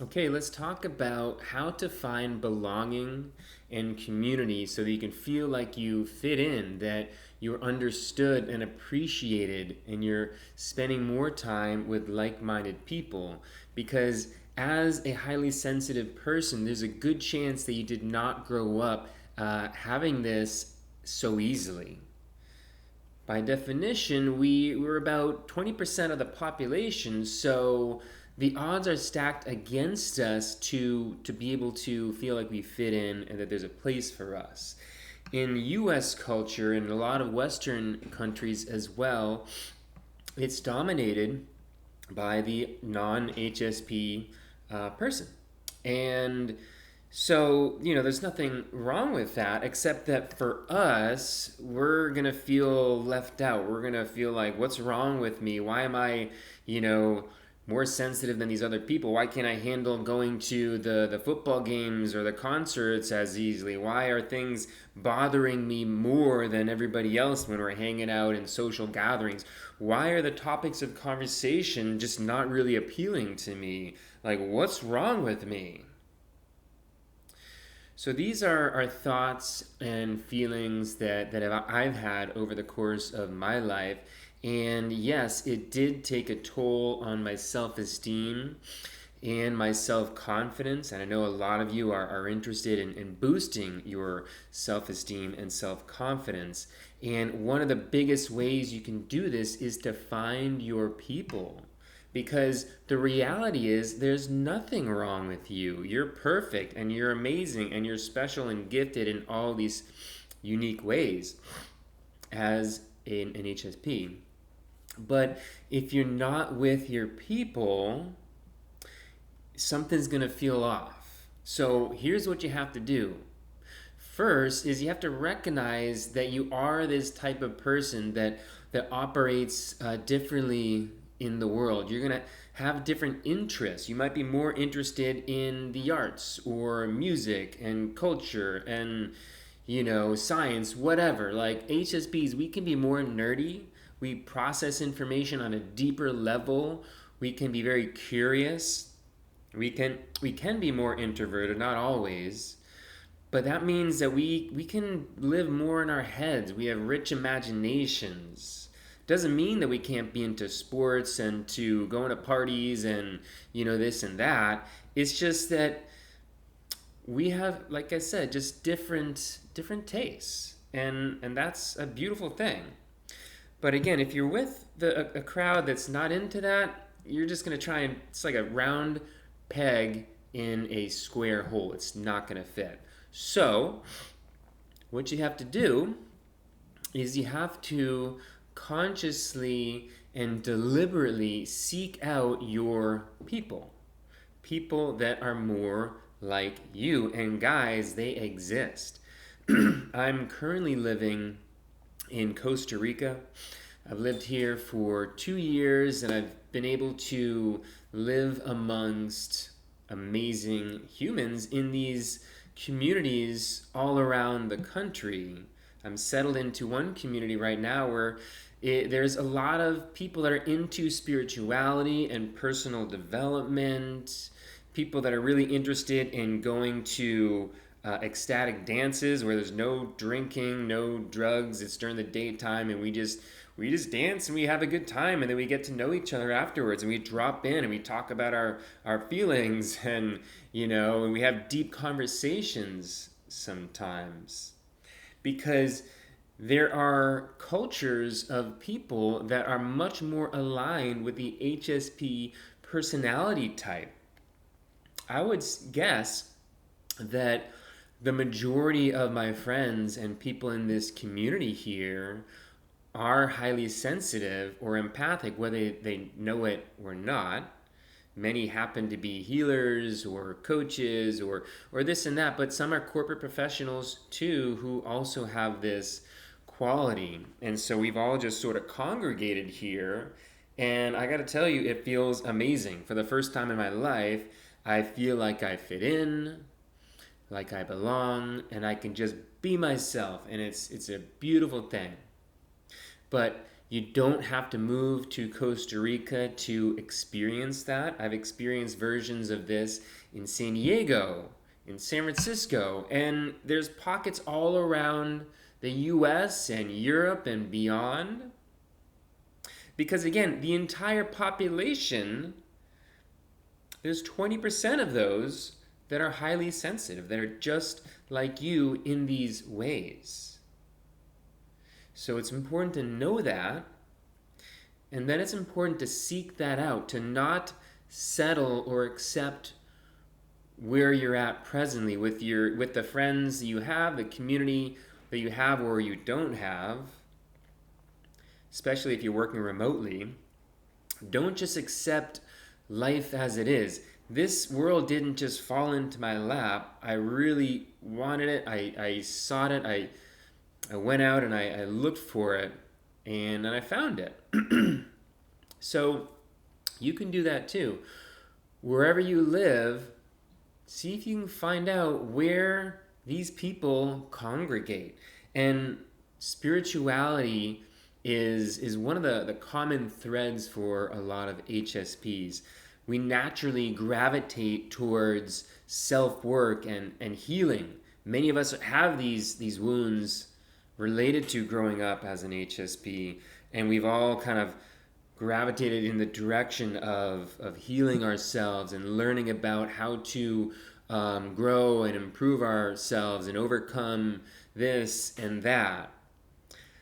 Okay, let's talk about how to find belonging and community so that you can feel like you fit in, that you're understood and appreciated, and you're spending more time with like minded people. Because as a highly sensitive person, there's a good chance that you did not grow up having this so easily. By definition, we're about 20% of the population, so the odds are stacked against us to be able to feel like we fit in and that there's a place for us. In US culture and a lot of Western countries as well, it's dominated by the non HSP person. And so, there's nothing wrong with that, except that for us, we're going to feel left out. We're going to feel like, what's wrong with me? Why am I, you know, more sensitive than these other people? Why can't I handle going to the football games or the concerts as easily? Why are things bothering me more than everybody else when we're hanging out in social gatherings? Why are the topics of conversation just not really appealing to me? Like, what's wrong with me? So these are thoughts and feelings that I've had over the course of my life. And yes, it did take a toll on my self esteem and my self confidence. And I know a lot of you are interested in boosting your self esteem and self confidence. And one of the biggest ways you can do this is to find your people. Because the reality is, there's nothing wrong with you. You're perfect and you're amazing and you're special and gifted in all these unique ways as an HSP. But if you're not with your people, something's going to feel off. So here's what you have to do. First is you have to recognize that you are this type of person that operates differently in the world. You're going to have different interests. You might be more interested in the arts or music and culture and science, whatever. Like HSPs, we can be more nerdy. We process information on a deeper level. We can be very curious. We can be more introverted, not always. But that means that we can live more in our heads. We have rich imaginations. Doesn't mean that we can't be into sports and to going to parties and this and that. It's just that we have, like I said, just different tastes, and that's a beautiful thing. But again, if you're with a crowd that's not into that, you're just gonna try and it's like a round peg in a square hole. It's not gonna fit. So, what you have to do is you have to consciously and deliberately seek out your people. People that are more like you. And guys, they exist. I'm currently living in Costa Rica. I've lived here for 2 years and I've been able to live amongst amazing humans in these communities all around the country. I'm settled into one community right now where there's a lot of people that are into spirituality and personal development, people that are really interested in going to ecstatic dances where there's no drinking, no drugs. It's during the daytime, and we just dance and we have a good time, and then we get to know each other afterwards, and we drop in and we talk about our feelings, and and we have deep conversations sometimes because there are cultures of people that are much more aligned with the HSP personality type. I would guess that the majority of my friends and people in this community here are highly sensitive or empathic, whether they know it or not. Many happen to be healers or coaches or this and that, but some are corporate professionals too who also have this quality. And so we've all just sort of congregated here. And I got to tell you, it feels amazing. For the first time in my life, I feel like I fit in, like I belong, and I can just be myself. And it's a beautiful thing. But You don't have to move to Costa Rica to experience that. I've experienced versions of this in San Diego, in San Francisco, and there's pockets all around the US and Europe and beyond. Because again, the entire population, there's 20% of those that are highly sensitive, that are just like you in these ways. So it's important to know that, and then it's important to seek that out, to not settle or accept where you're at presently with the friends you have, the community that you have or you don't have, especially if you're working remotely. Don't just accept life as it is. This world didn't just fall into my lap. I really wanted it. I sought it. I went out and I looked for it, and then I found it. So you can do that too. Wherever you live, see if you can find out where these people congregate. And spirituality is one of the common threads for a lot of HSPs. We naturally gravitate towards self-work and healing. Many of us have these wounds related to growing up as an HSP, and we've all kind of gravitated in the direction of healing ourselves and learning about how to grow and improve ourselves and overcome this and that.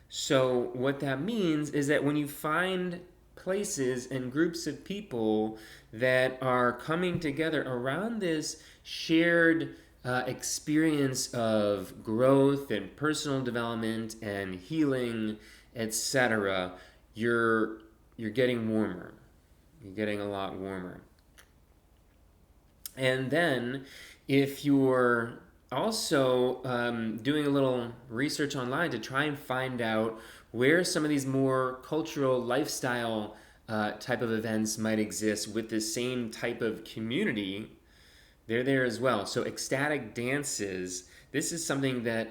So what that means is that when you find places and groups of people that are coming together around this shared experience of growth and personal development and healing, etc., you're getting warmer. You're getting a lot warmer. And then if you're also doing a little research online to try and find out where some of these more cultural lifestyle type of events might exist with the same type of community, they're there as well. So ecstatic dances, this is something that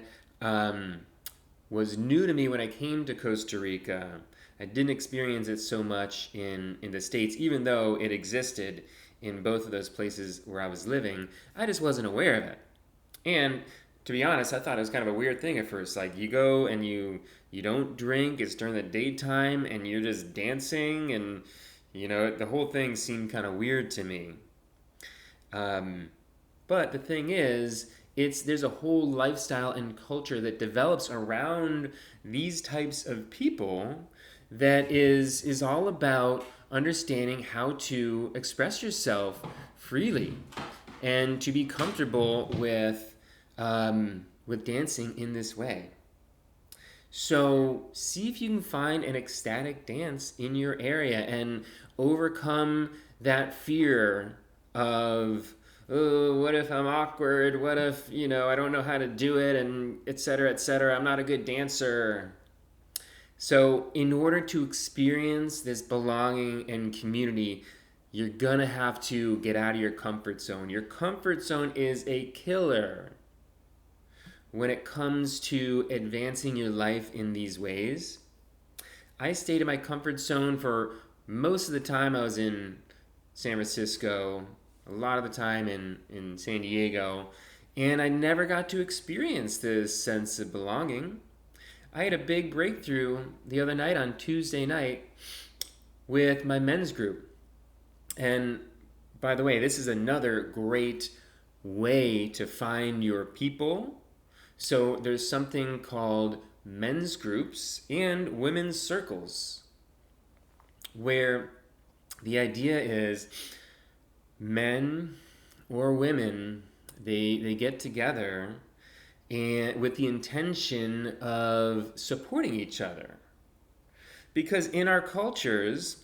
was new to me when I came to Costa Rica. I didn't experience it so much in the States, even though it existed in both of those places where I was living. I just wasn't aware of it. And to be honest, I thought it was kind of a weird thing at first. Like you go and you don't drink, it's during the daytime, and you're just dancing, and the whole thing seemed kind of weird to me. But the thing is, there's a whole lifestyle and culture that develops around these types of people that is all about understanding how to express yourself freely and to be comfortable with dancing in this way. So see if you can find an ecstatic dance in your area and overcome that fear of, oh, what if I'm awkward? What if, I don't know how to do it, and et cetera, et cetera. I'm not a good dancer. So in order to experience this belonging and community, you're gonna have to get out of your comfort zone. Your comfort zone is a killer when it comes to advancing your life in these ways. I stayed in my comfort zone for most of the time I was in San Francisco, a lot of the time in San Diego, and I never got to experience this sense of belonging. I had a big breakthrough the other night on Tuesday night with my men's group. And by the way, this is another great way to find your people. So there's something called men's groups and women's circles, where the idea is men or women, they get together and with the intention of supporting each other. Because in our cultures,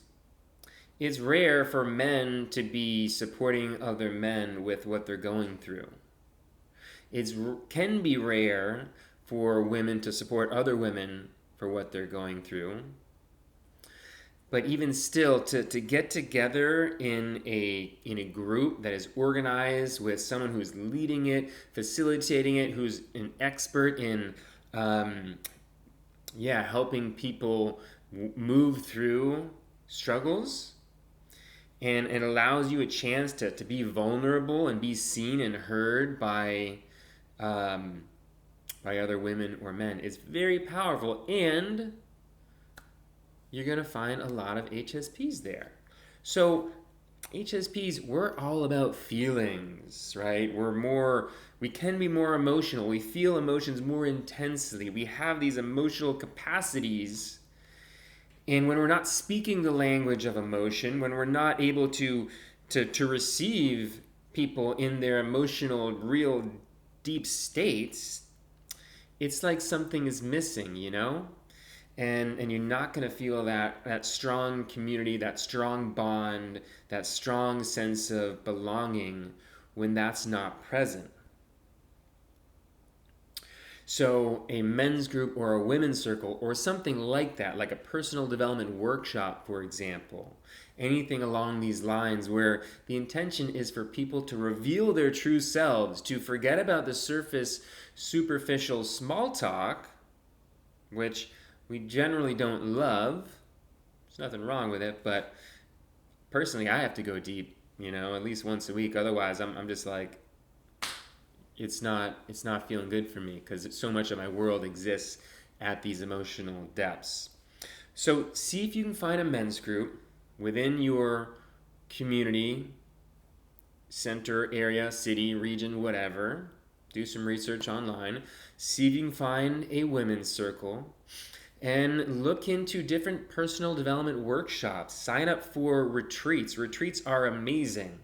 it's rare for men to be supporting other men with what they're going through. It can be rare for women to support other women for what they're going through. But even still, to get together in a group that is organized with someone who's leading it, facilitating it, who's an expert in helping people move through struggles, and it allows you a chance to be vulnerable and be seen and heard um, by other women or men. It's very powerful, and you're going to find a lot of HSPs there. So HSPs, we're all about feelings, right? We can be more emotional. We feel emotions more intensely. We have these emotional capacities. And when we're not speaking the language of emotion, when we're not able to receive people in their emotional, real, deep states, it's like something is missing, you know? And you're not going to feel that strong community, that strong bond, that strong sense of belonging when that's not present. So a men's group or a women's circle or something like that, like a personal development workshop, for example, anything along these lines where the intention is for people to reveal their true selves, to forget about the surface, superficial small talk, which we generally don't love. There's nothing wrong with it, but personally, I have to go deep, at least once a week. Otherwise, I'm just like, it's not feeling good for me because so much of my world exists at these emotional depths. So see if you can find a men's group within your community, center, area, city, region, whatever. Do some research online. See if you can find a women's circle and look into different personal development workshops. Sign up for retreats. Retreats are amazing.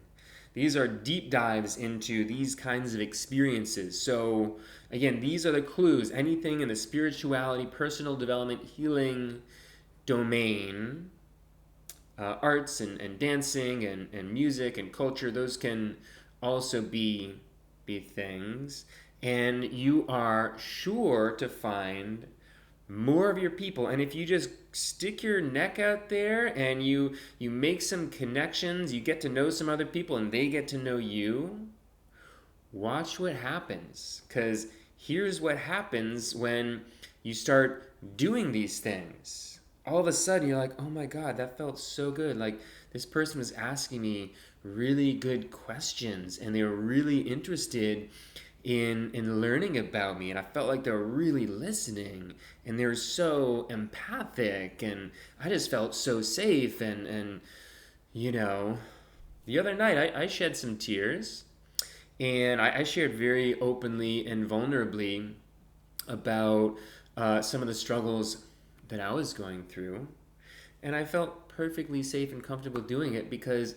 These are deep dives into these kinds of experiences. So, again, these are the clues. Anything in the spirituality, personal development, healing domain, arts and dancing and music and culture, those can also be things. And you are sure to find more of your people. And if you just stick your neck out there and you make some connections, you get to know some other people and they get to know you, watch what happens. Because here's what happens when you start doing these things. All of a sudden you're like, oh my God, that felt so good. Like this person was asking me really good questions and they were really interested in learning about me, and I felt like they were really listening and they were so empathic, and I just felt so safe. And you know the other night I shed some tears, and I shared very openly and vulnerably about some of the struggles that I was going through, and I felt perfectly safe and comfortable doing it because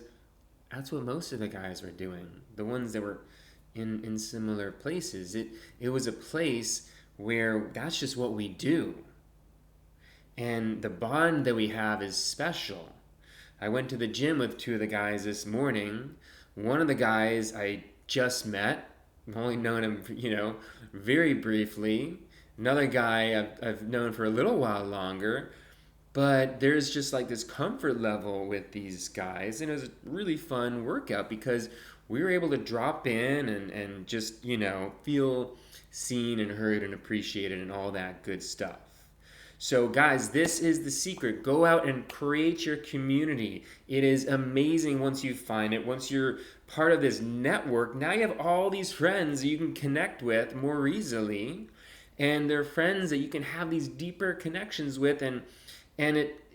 that's what most of the guys were doing, the ones that were in similar places. It was a place where that's just what we do. And the bond that we have is special. I went to the gym with two of the guys this morning. One of the guys I just met. I've only known him, very briefly. Another guy I've known for a little while longer. But there's just like this comfort level with these guys. And it was a really fun workout because we were able to drop in and just, feel seen and heard and appreciated and all that good stuff. So, guys, this is the secret. Go out and create your community. It is amazing once you find it. Once you're part of this network, now you have all these friends you can connect with more easily. And they're friends that you can have these deeper connections with. And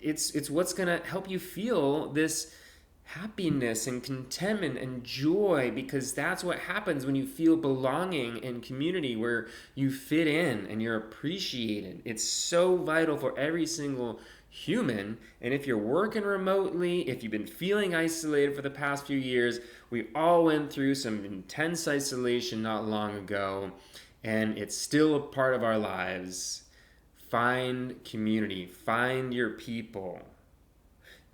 it's what's going to help you feel this happiness and contentment and joy, because that's what happens when you feel belonging in community where you fit in and you're appreciated. It's so vital for every single human. And if you're working remotely, if you've been feeling isolated for the past few years, we all went through some intense isolation not long ago, and it's still a part of our lives. Find community, find your people.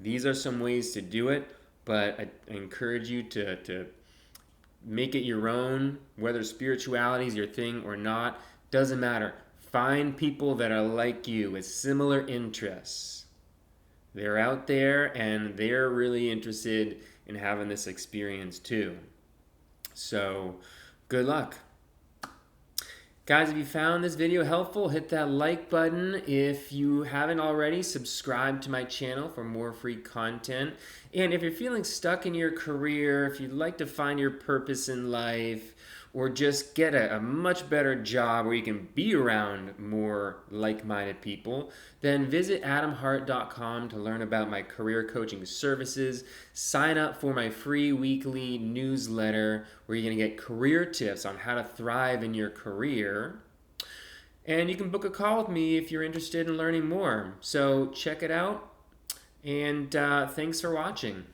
These are some ways to do it, but I encourage you to make it your own. Whether spirituality is your thing or not, doesn't matter. Find people that are like you with similar interests. They're out there and they're really interested in having this experience too. So, good luck. Guys, if you found this video helpful, hit that like button. If you haven't already, subscribe to my channel for more free content. And if you're feeling stuck in your career, if you'd like to find your purpose in life, or just get a much better job where you can be around more like-minded people, then visit adamhardt.com to learn about my career coaching services. Sign up for my free weekly newsletter where you're going to get career tips on how to thrive in your career. And you can book a call with me if you're interested in learning more. So check it out, and thanks for watching.